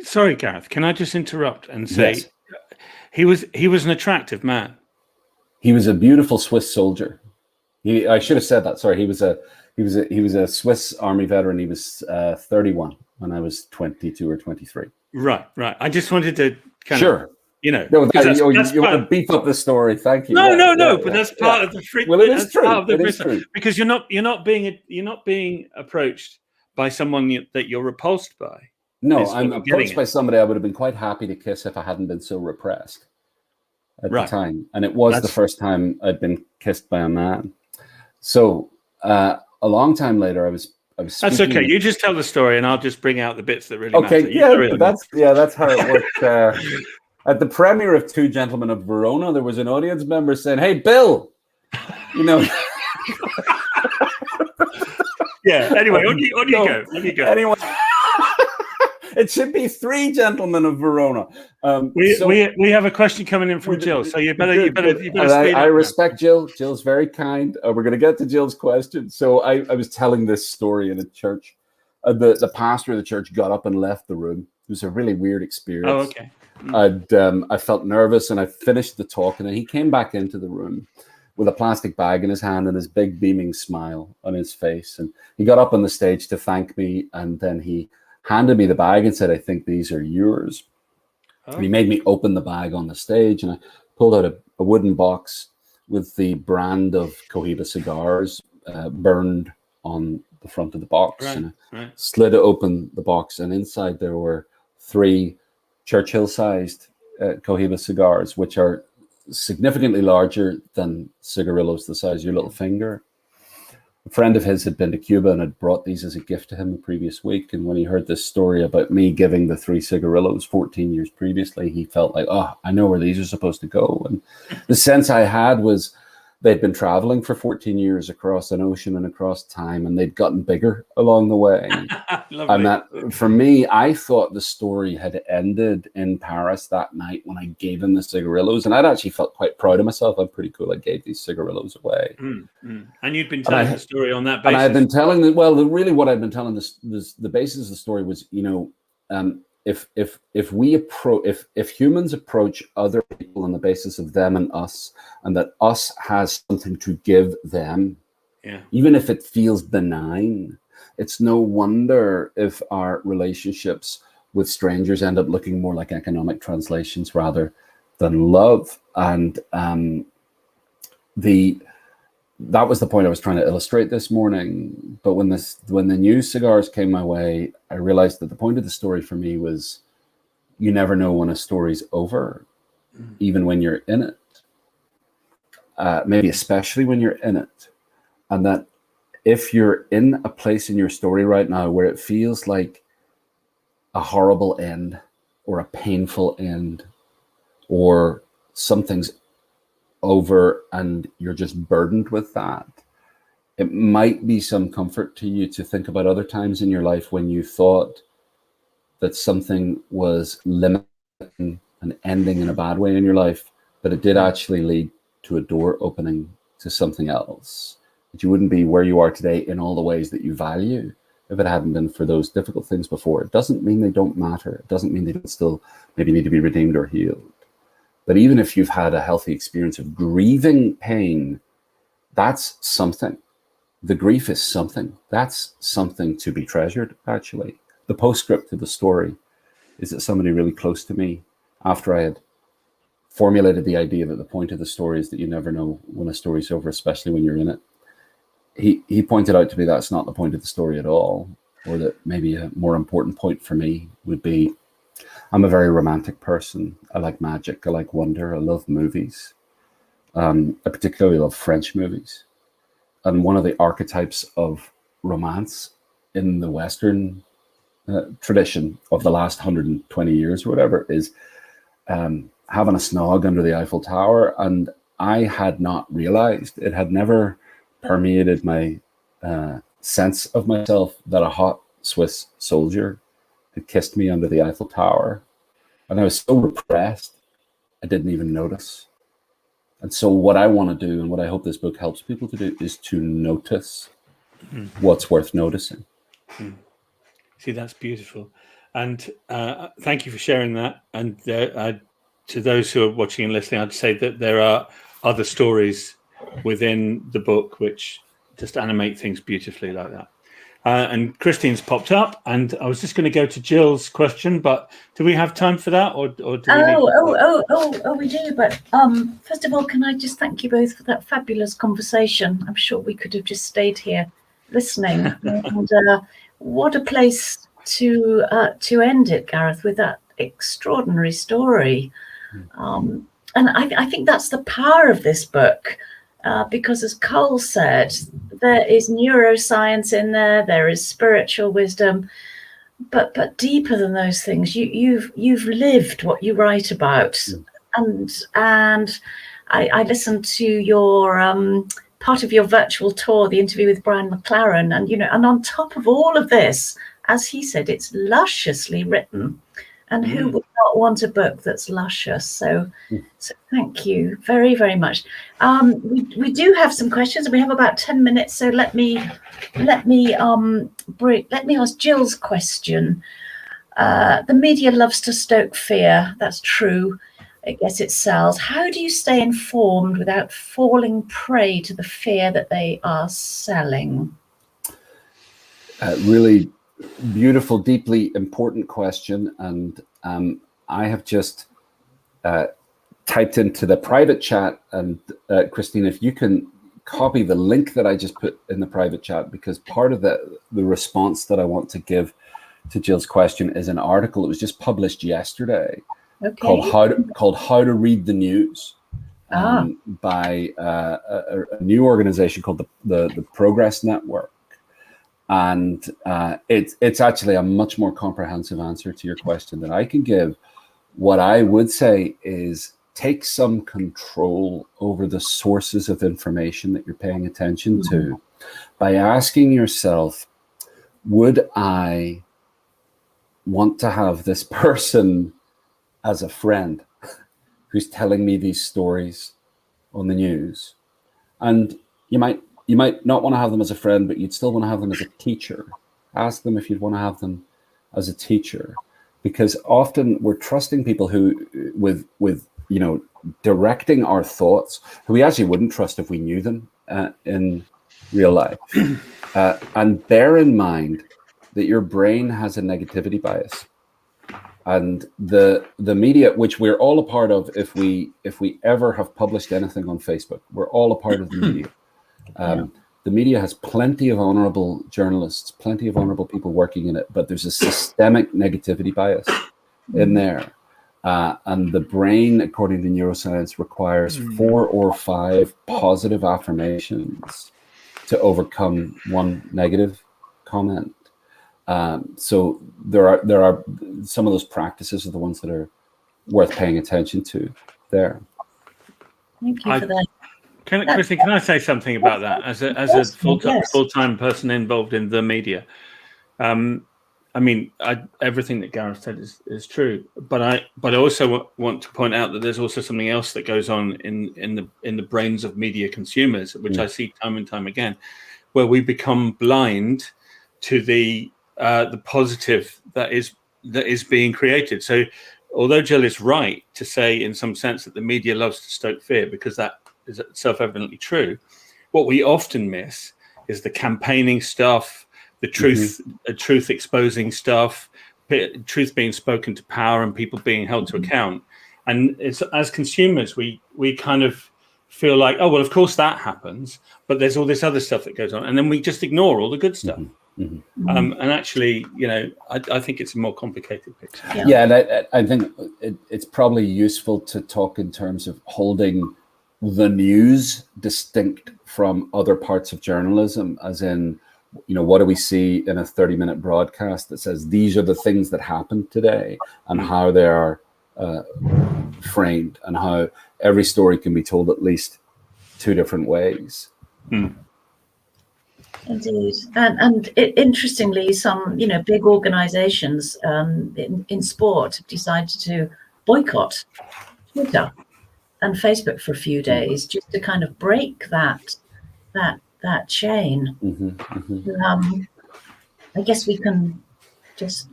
Sorry, Gareth, can I just interrupt and say, yes, he was an attractive man. He was a beautiful Swiss soldier. I should have said that. Sorry, he was a Swiss Army veteran. He was 31 when I was 22 or 23. Right. I just wanted to kind of, you want to beef up the story. Thank you. No. But that's part of the freak. Well, it is true. It is true. Because you're not being approached by someone that you're repulsed by. No, I'm approached by somebody I would have been quite happy to kiss if I hadn't been so repressed at the time. And it was the first time I'd been kissed by a man. So a long time later, I was That's okay. You just tell the story, and I'll just bring out the bits that really matter. That's how it worked. At the premiere of Two Gentlemen of Verona, there was an audience member saying, "Hey, Bill, you know." Yeah. Anyway, on you go. Anyway, it should be Three Gentlemen of Verona. We have a question coming in from Jill, so you better speed up. I respect Jill. Jill's very kind. We're going to get to Jill's question. So I was telling this story in a church. The pastor of the church got up and left the room. It was a really weird experience. Oh, okay. I felt nervous, and I finished the talk, and then he came back into the room with a plastic bag in his hand and his big beaming smile on his face. And he got up on the stage to thank me, and then he handed me the bag and said, "I think these are yours." Oh. And he made me open the bag on the stage, and I pulled out a wooden box with the brand of Cohiba cigars burned on the front of the box. Right, and I slid open the box, and inside there were 3 Churchill-sized Cohiba cigars, which are significantly larger than cigarillos the size of your little finger. A friend of his had been to Cuba and had brought these as a gift to him the previous week. And when he heard this story about me giving the 3 cigarillos 14 years previously, he felt like, oh, I know where these are supposed to go. And the sense I had was they'd been traveling for 14 years across an ocean and across time, and they'd gotten bigger along the way. And that, for me, I thought the story had ended in Paris that night when I gave him the cigarillos, and I'd actually felt quite proud of myself. I'm pretty cool. I gave these cigarillos away. And you'd been telling the story on that basis. And I've been telling, really what I've been telling, the basis of the story was, if humans approach other people on the basis of them and us, and that us has something to give them, even if it feels benign, it's no wonder if our relationships with strangers end up looking more like economic translations rather than love. And that was the point I was trying to illustrate this morning. But when the new cigars came my way, I realized that the point of the story for me was, you never know when a story's over, even when you're in it. Maybe especially when you're in it. And that if you're in a place in your story right now where it feels like a horrible end or a painful end, or something's over and you're just burdened with that, it might be some comfort to you to think about other times in your life when you thought that something was limiting and ending in a bad way in your life, but it did actually lead to a door opening to something else. That you wouldn't be where you are today in all the ways that you value if it hadn't been for those difficult things before. It doesn't mean they don't matter. It doesn't mean they don't still maybe need to be redeemed or healed. But even if you've had a healthy experience of grieving pain, that's something. The grief is something. That's something to be treasured, actually. The postscript to the story is that somebody really close to me, after I had formulated the idea that the point of the story is that you never know when a story's over, especially when you're in it, he pointed out to me that's not the point of the story at all, or that maybe a more important point for me would be, I'm a very romantic person. I like magic. I like wonder. I love movies. I particularly love French movies. And one of the archetypes of romance in the Western tradition of the last 120 years or whatever is having a snog under the Eiffel Tower. And I had not realized, it had never permeated my sense of myself, that a hot Swiss soldier had kissed me under the Eiffel Tower. And I was so repressed, I didn't even notice. And so what I want to do, and what I hope this book helps people to do, is to notice what's worth noticing. See, that's beautiful. And thank you for sharing that. And to those who are watching and listening, I'd say that there are other stories within the book which just animate things beautifully like that. And Christine's popped up, and I was just going to go to Jill's question, but do we have time for that, or do we we do. But first of all, can I just thank you both for that fabulous conversation? I'm sure we could have just stayed here listening. And what a place to end it, Gareth, with that extraordinary story. And I think that's the power of this book. Because as Cole said, there is neuroscience in there, there is spiritual wisdom, but deeper than those things, you've lived what you write about. And I listened to your part of your virtual tour, the interview with Brian McLaren, and on top of all of this, as he said, it's lusciously written. And who would not want a book that's luscious? So thank you very, very much. We do have some questions. We have about 10 minutes. So let me ask Jill's question. The media loves to stoke fear. That's true. I guess it sells. How do you stay informed without falling prey to the fear that they are selling? Really beautiful, deeply important question. And I have just typed into the private chat, and Christine, if you can copy the link that I just put in the private chat, because part of the response that I want to give to Jill's question is an article that was just published yesterday called How to Read the News by a new organization called the Progress Network. And it's actually a much more comprehensive answer to your question than I can give. What I would say is take some control over the sources of information that you're paying attention to by asking yourself, would I want to have this person as a friend who's telling me these stories on the news? And you might not want to have them as a friend, but you'd still want to have them as a teacher. Ask them if you'd want to have them as a teacher. because often we're trusting people who, with directing our thoughts, who we actually wouldn't trust if we knew them in real life. And bear in mind that your brain has a negativity bias, and the media, which we're all a part of, if we ever have published anything on Facebook, we're all a part of the media. The media has plenty of honorable journalists, plenty of honorable people working in it, but there's a systemic negativity bias in there. And the brain, according to neuroscience, requires 4 or 5 positive affirmations to overcome one negative comment. So there are some of those practices are the ones that are worth paying attention to there. Thank you for that. Christine, can I say something about that as a full-time person involved in the media? Everything that Gareth said is true, but I also want to point out that there's also something else that goes on in the brains of media consumers, which I see time and time again, where we become blind to the positive that is being created. So, although Jill is right to say, in some sense, that the media loves to stoke fear, because that is self-evidently true, what we often miss is the campaigning stuff, the truth exposing stuff, truth being spoken to power, and people being held to account. And it's, as consumers, we kind of feel like, oh well, of course that happens, but there's all this other stuff that goes on, and then we just ignore all the good stuff. And actually, I think it's a more complicated picture. And I think it's probably useful to talk in terms of holding the news distinct from other parts of journalism, as in, what do we see in a 30-minute broadcast that says these are the things that happened today, and how they are framed, and how every story can be told at least 2 different ways. Indeed, and interestingly, some big organisations in sport have decided to boycott Twitter and Facebook for a few days, just to kind of break that chain. I guess we can just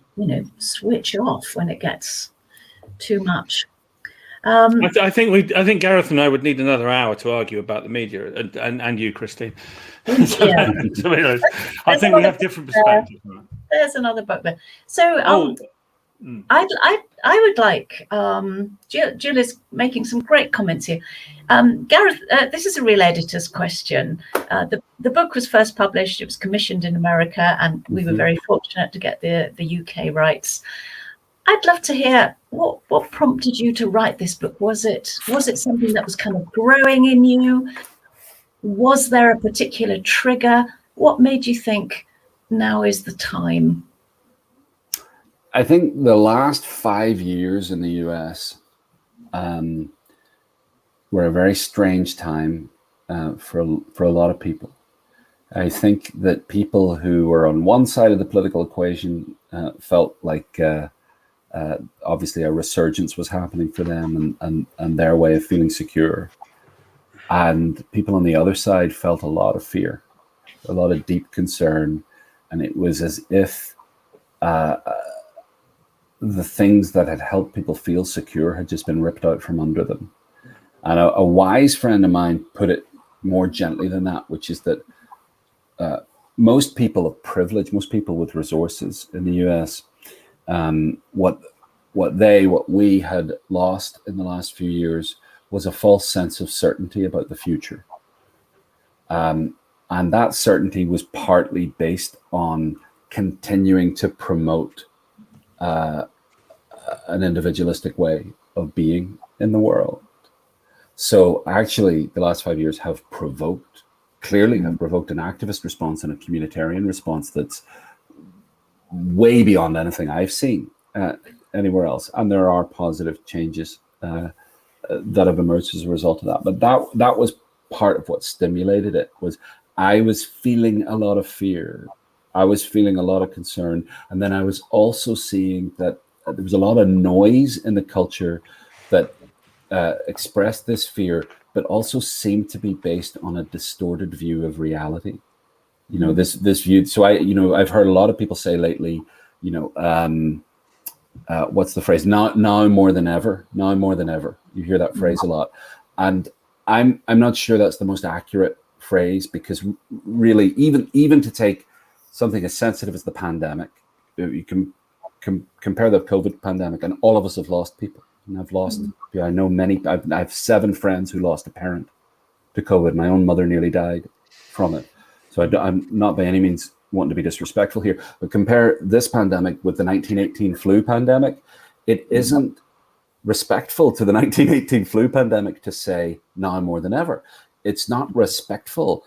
switch off when it gets too much. I think Gareth and I would need another hour to argue about the media, and you, Christine. Yeah. I think we have different perspectives. There's another book there. So I would like, Jill is making some great comments here. Gareth, this is a real editor's question. The book was first published, it was commissioned in America, and we were very fortunate to get the UK rights. I'd love to hear what prompted you to write this book. Was it something that was kind of growing in you? Was there a particular trigger? What made you think now is the time? I think the last 5 years in the US were a very strange time for a lot of people. I think that people who were on one side of the political equation felt like obviously a resurgence was happening for them, and their way of feeling secure. And people on the other side felt a lot of fear, a lot of deep concern. And it was as if the things that had helped people feel secure had just been ripped out from under them. And a wise friend of mine put it more gently than that, which is that most people of privilege, most people with resources in the US, what we had lost in the last few years was a false sense of certainty about the future. And that certainty was partly based on continuing to promote an individualistic way of being in the world. So actually, the last 5 years have clearly provoked an activist response and a communitarian response that's way beyond anything I've seen anywhere else. And there are positive changes that have emerged as a result of that. But that was part of what stimulated it. Was I was feeling a lot of fear. I was feeling a lot of concern. And then I was also seeing that there was a lot of noise in the culture that expressed this fear, but also seemed to be based on a distorted view of reality. This view. So I've heard a lot of people say lately, what's the phrase? Now more than ever. Now more than ever. You hear that phrase a lot, and I'm not sure that's the most accurate phrase, because really, even to take something as sensitive as the pandemic, you can compare the COVID pandemic, and all of us have lost people. And I've lost. I know many. I have 7 friends who lost a parent to COVID. My own mother nearly died from it. So I'm not by any means wanting to be disrespectful here, but compare this pandemic with the 1918 flu pandemic. It isn't respectful to the 1918 flu pandemic to say now more than ever. It's not respectful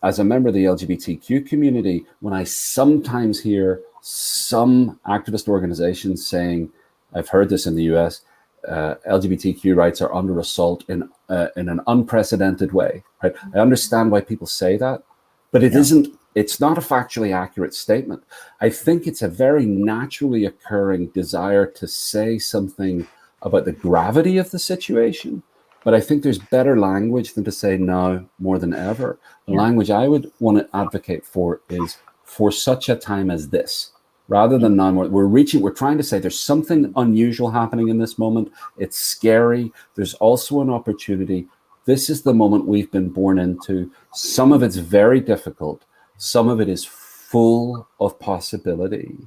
as a member of the LGBTQ community when I sometimes hear some activist organizations saying, I've heard this in the US, LGBTQ rights are under assault in an unprecedented way. Right? I understand why people say that, but it's not a factually accurate statement. I think it's a very naturally occurring desire to say something about the gravity of the situation, but I think there's better language than to say now more than ever. The language I would want to advocate for is for such a time as this. Rather than now more, we're trying to say there's something unusual happening in this moment. It's scary. There's also an opportunity. This is the moment we've been born into. Some of it's very difficult. Some of it is full of possibility.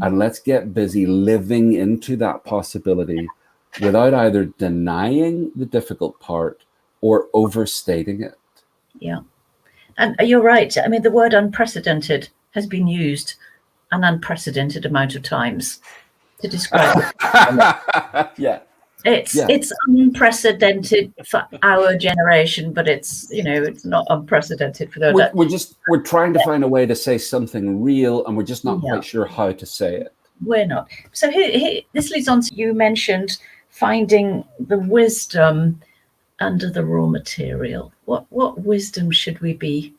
And let's get busy living into that possibility without either denying the difficult part or overstating it. Yeah. And you're right. I mean, the word unprecedented has been used an unprecedented amount of times to describe it. Yeah. It's unprecedented for our generation, but it's not unprecedented for those. We're trying to find a way to say something real, and we're just not quite sure how to say it. We're not. So this leads on to, you mentioned finding the wisdom under the raw material. What wisdom should we be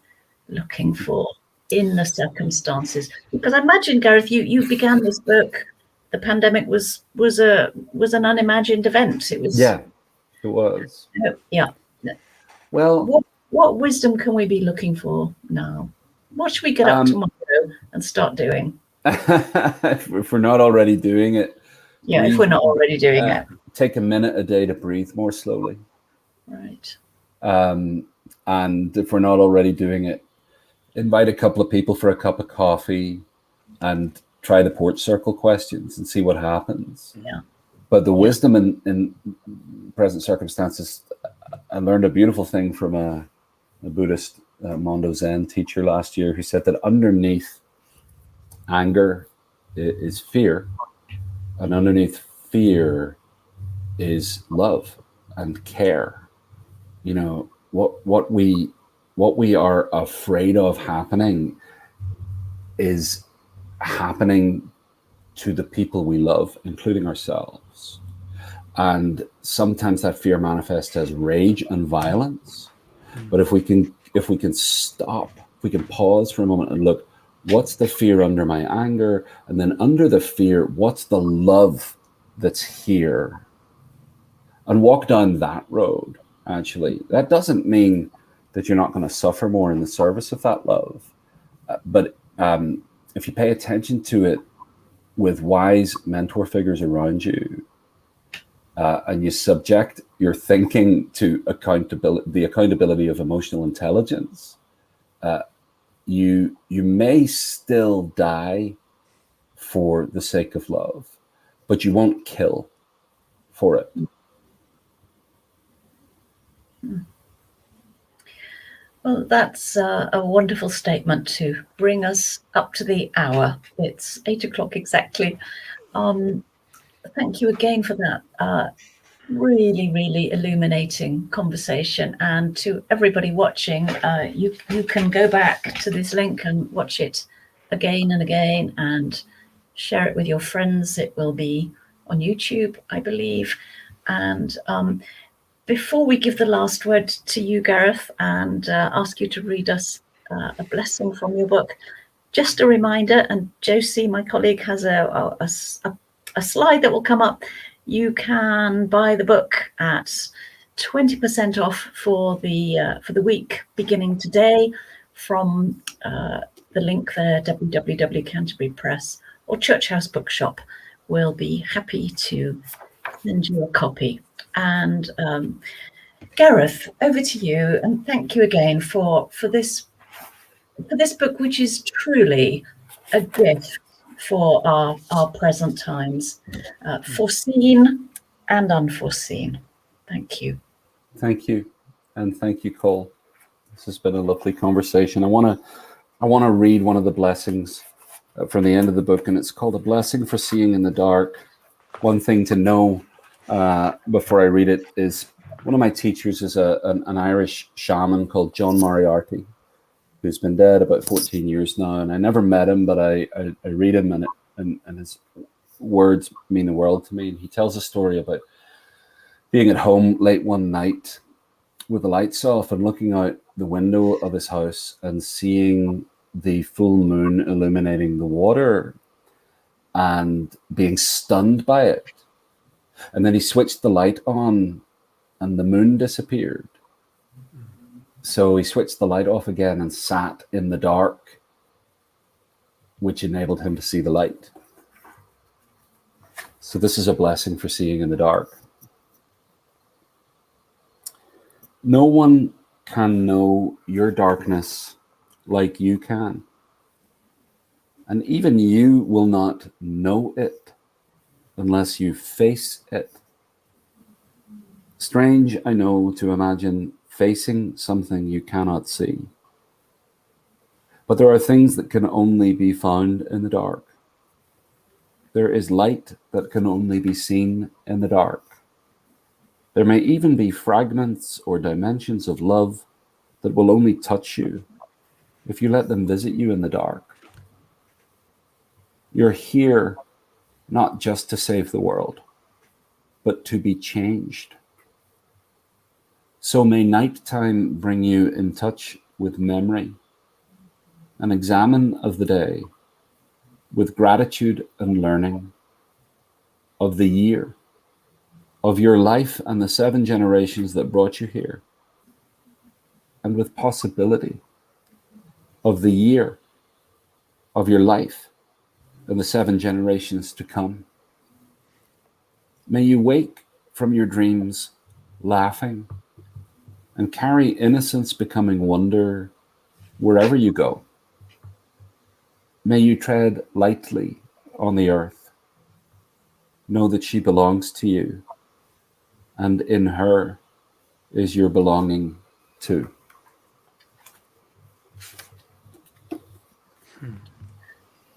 looking for in the circumstances? Because I imagine, Gareth, you began this book. The pandemic was an unimagined event. It was. Yeah, it was. Yeah. Well, what wisdom can we be looking for now? What should we get up tomorrow and start doing? If we're not already doing it. Yeah, if we're not already doing it. Take a minute a day to breathe more slowly. Right. And if we're not already doing it, invite a couple of people for a cup of coffee and try the porch circle questions and see what happens. Yeah. But the wisdom in present circumstances, I learned a beautiful thing from a Buddhist Mondo Zen teacher last year who said that underneath anger is fear, and underneath fear is love and care. What we are afraid of happening is happening to the people we love, including ourselves. And sometimes that fear manifests as rage and violence. But if we can stop, if we can pause for a moment and look, what's the fear under my anger? And then under the fear, what's the love that's here? And walk down that road, actually. That doesn't mean that you're not going to suffer more in the service of that love. But if you pay attention to it with wise mentor figures around you, and you subject your thinking to the accountability of emotional intelligence, you may still die for the sake of love, but you won't kill for it. Well, that's a wonderful statement to bring us up to the hour. It's 8:00 exactly. Thank you again for that really, really illuminating conversation. And to everybody watching, you can go back to this link and watch it again and again and share it with your friends. It will be on YouTube, I believe. And before we give the last word to you, Gareth, and ask you to read us a blessing from your book, just a reminder, and Josie, my colleague, has a slide that will come up. You can buy the book at 20% off for the week beginning today from the link there, www.canterbury Press or Church House Bookshop. we'll be happy to send you a copy. And Gareth, over to you, and thank you again for this book, which is truly a gift for our present times, foreseen and unforeseen. Thank you. Thank you, and thank you, Cole. This has been a lovely conversation. I want to read one of the blessings from the end of the book, and it's called "A Blessing for Seeing in the Dark." One thing to know before I read it is one of my teachers is an Irish shaman called John Moriarty, who's been dead about 14 years now, and I never met him, but I read him, and his words mean the world to me. And he tells a story about being at home late one night with the lights off and looking out the window of his house and seeing the full moon illuminating the water and being stunned by it. And then he switched the light on and the moon disappeared. So he switched the light off again and sat in the dark, which enabled him to see the light. So this is a blessing for seeing in the dark. No one can know your darkness like you can. And even you will not know it unless you face it. Strange, I know, to imagine facing something you cannot see. But there are things that can only be found in the dark. There is light that can only be seen in the dark. There may even be fragments or dimensions of love that will only touch you if you let them visit you in the dark. You're here not just to save the world, but to be changed. So may nighttime bring you in touch with memory, an examine of the day, with gratitude and learning of the year, of your life and the 7 generations that brought you here, and with possibility of the year, of your life and the 7 generations to come. May you wake from your dreams laughing and carry innocence becoming wonder wherever you go. May you tread lightly on the earth. Know that she belongs to you, and in her is your belonging too.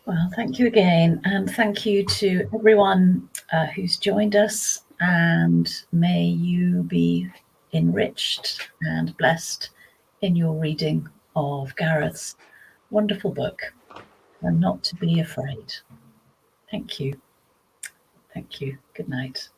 Well, thank you again, and thank you to everyone who's joined us, and may you be enriched and blessed in your reading of Gareth's wonderful book, And Not to Be Afraid. Thank you. Thank you. Good night.